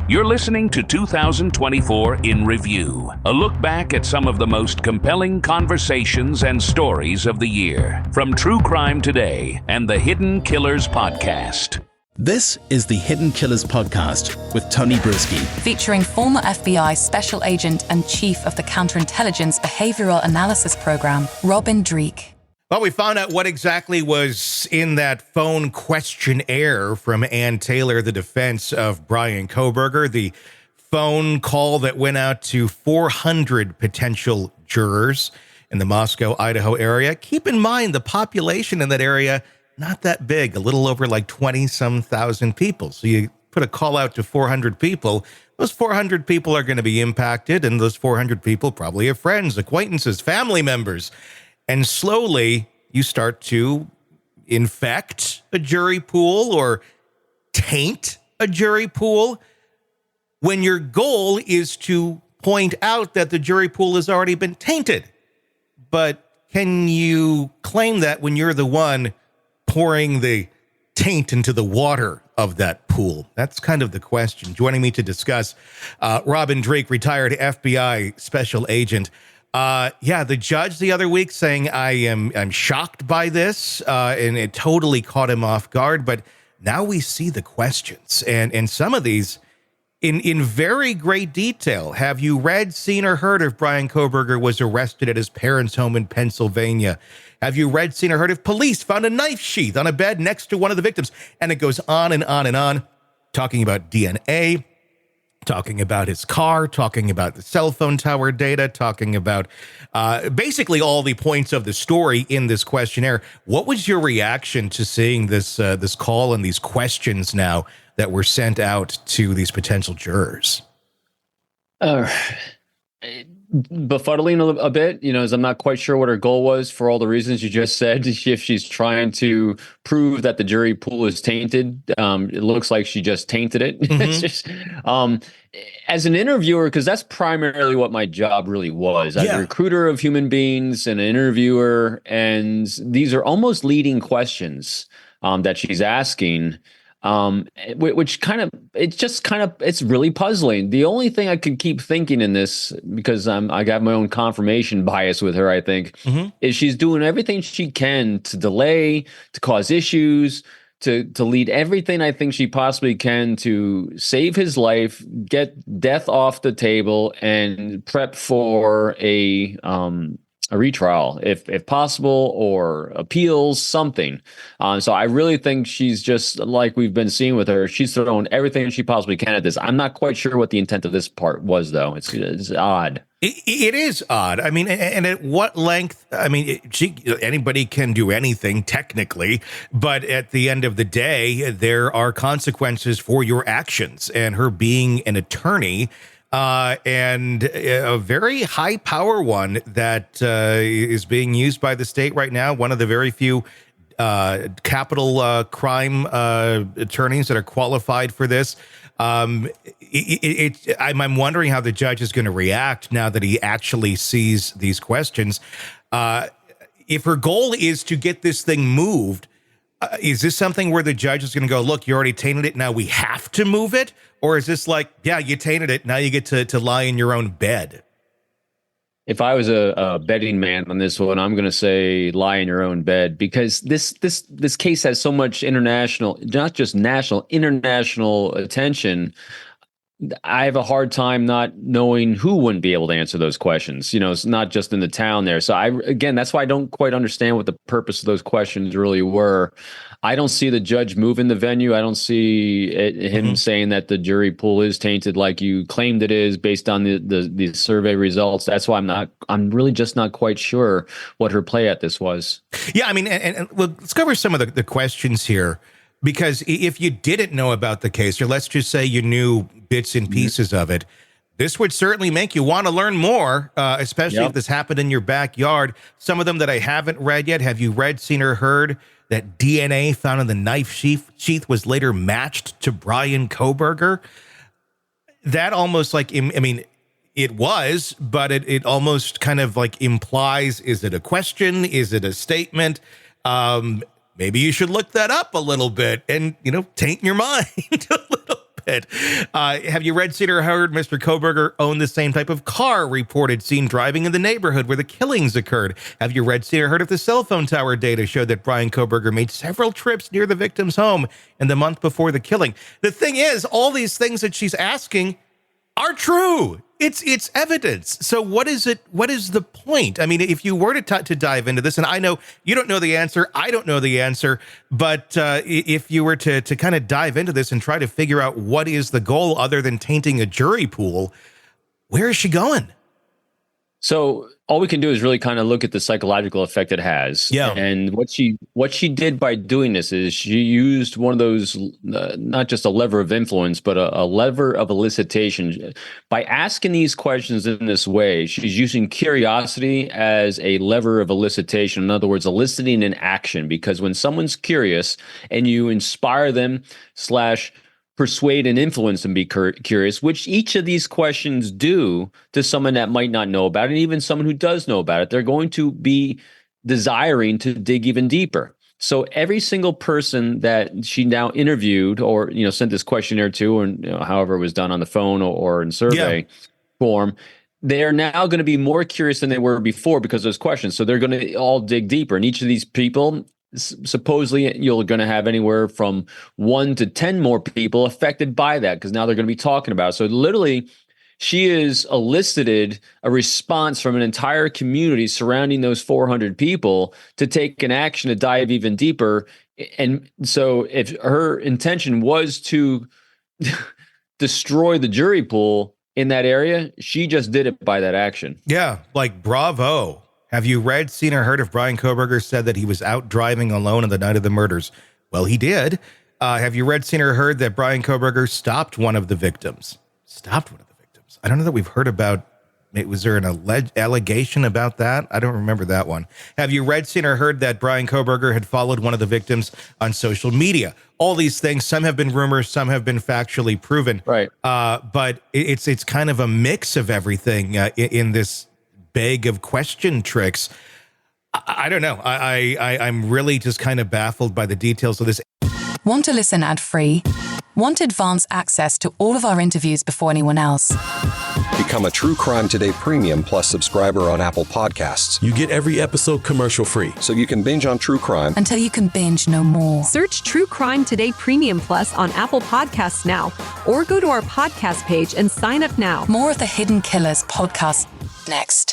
You're listening to 2024 in Review, a look back at some of the most compelling conversations and stories of the year, from True Crime Today and the Hidden Killers Podcast. This is the Hidden Killers Podcast with Tony Brueski, featuring former FBI Special Agent and Chief of the Counterintelligence Behavioral Analysis Program, Robin Dreeke. Well, we found out what exactly was in that phone questionnaire from Ann Taylor, the defense of Bryan Kohberger, the phone call that went out to 400 potential jurors in the Moscow, Idaho area. Keep in mind, the population in that area, not that big, a little over like 20-some thousand people. So you put a call out to 400 people. Those 400 people are going to be impacted, and those 400 people probably have friends, acquaintances, family members. And slowly, you start to infect a jury pool or taint a jury pool when your goal is to point out that the jury pool has already been tainted. But can you claim that when you're the one pouring the taint into the water of that pool? That's kind of the question. Joining me to discuss, Robin Dreeke, retired FBI special agent. The judge the other week saying I'm shocked by this, and it totally caught him off guard. But now we see the questions, and some of these in very great detail. Have you read, seen, or heard if Bryan Kohberger was arrested at his parents' home in Pennsylvania? Have you read, seen, or heard if police found a knife sheath on a bed next to one of the victims? And it goes on and on and on, talking about DNA, talking about his car, talking about the cell phone tower data, talking about basically all the points of the story in this questionnaire. What was your reaction to seeing this call and these questions now that were sent out to these potential jurors? Befuddling a bit, as I'm not quite sure what her goal was for all the reasons you just said. If she's trying to prove that the jury pool is tainted, it looks like she just tainted it. Mm-hmm. It's just, as an interviewer, because that's primarily what my job really was. I'm a recruiter of human beings and an interviewer, and these are almost leading questions that she's asking. Which it's really puzzling. The only thing I could keep thinking in this, because I got my own confirmation bias with her, I think, is she's doing everything she can to delay, to cause issues, to lead everything I think she possibly can to save his life, get death off the table, and prep for a retrial, if possible, or appeals, something. So I really think she's just, like we've been seeing with her, she's thrown everything she possibly can at this. I'm not quite sure what the intent of this part was, though. It's odd. It is odd. I mean, and at what length? I mean, anybody can do anything technically, but at the end of the day, there are consequences for your actions. And her being an attorney, and a very high power one that is being used by the state right now. One of the very few capital crime attorneys that are qualified for this. I'm wondering how the judge is going to react now that he actually sees these questions. If her goal is to get this thing moved, is this something where the judge is going to go, look, you already tainted it, now we have to move it? Or is this like, yeah, you tainted it, now you get to lie in your own bed? If I was a betting man on this one, I'm going to say lie in your own bed, because this case has so much international, not just national, international attention. I have a hard time not knowing who wouldn't be able to answer those questions. It's not just in the town there. So that's why I don't quite understand what the purpose of those questions really were. I don't see the judge moving the venue. I don't see him saying that the jury pool is tainted like you claimed it is based on the survey results. That's why I'm really just not quite sure what her play at this was. Yeah, I mean, and let's cover some of the questions here. Because if you didn't know about the case, or let's just say you knew bits and pieces of it, this would certainly make you want to learn more, especially if this happened in your backyard. Some of them that I haven't read yet. Have you read, seen, or heard that DNA found in the knife sheath was later matched to Bryan Kohberger? That almost like, I mean, it was, but it almost kind of like implies, is it a question? Is it a statement? Maybe you should look that up a little bit and, taint your mind a little it. Have you read, seen, or heard Mr. Kohberger owned the same type of car reported seen driving in the neighborhood where the killings occurred? Have you read, seen, or heard of the cell phone tower data showed that Bryan Kohberger made several trips near the victim's home in the month before the killing? The thing is, all these things that she's asking are true. It's evidence. So what is it? What is the point? I mean, if you were to dive into this, and I know you don't know the answer, I don't know the answer, but if you were to kind of dive into this and try to figure out what is the goal other than tainting a jury pool, where is she going? So all we can do is really kind of look at the psychological effect it has. Yeah. And what she did by doing this is she used one of those, not just a lever of influence, but a lever of elicitation. By asking these questions in this way, she's using curiosity as a lever of elicitation. In other words, eliciting an action, because when someone's curious and you inspire them / persuade and influence them be curious, which each of these questions do to someone that might not know about it, and even someone who does know about it, they're going to be desiring to dig even deeper. So every single person that she now interviewed or, sent this questionnaire to, or however it was done on the phone or in survey form, they're now going to be more curious than they were before because of those questions. So they're going to all dig deeper. And each of these people, supposedly you're going to have anywhere from 1 to 10 more people affected by that, because now they're going to be talking about it. So literally, she has elicited a response from an entire community surrounding those 400 people to take an action to dive even deeper. And so if her intention was to destroy the jury pool in that area, she just did it by that action. Yeah, like bravo. Have you read, seen, or heard of Bryan Kohberger said that he was out driving alone on the night of the murders? Well, he did. Have you read, seen, or heard that Bryan Kohberger stopped one of the victims? Stopped one of the victims. I don't know that we've heard about, was there an allegation about that? I don't remember that one. Have you read, seen, or heard that Bryan Kohberger had followed one of the victims on social media? All these things, some have been rumors, some have been factually proven. Right. But it's kind of a mix of everything in this bag of question tricks. I don't know. I'm really just kind of baffled by the details of this. Want to listen ad-free? Want advanced access to all of our interviews before anyone else? Become a True Crime Today Premium Plus subscriber on Apple Podcasts. You get every episode commercial-free, so you can binge on true crime until you can binge no more. Search True Crime Today Premium Plus on Apple Podcasts now, or go to our podcast page and sign up now. More of the Hidden Killers podcast next.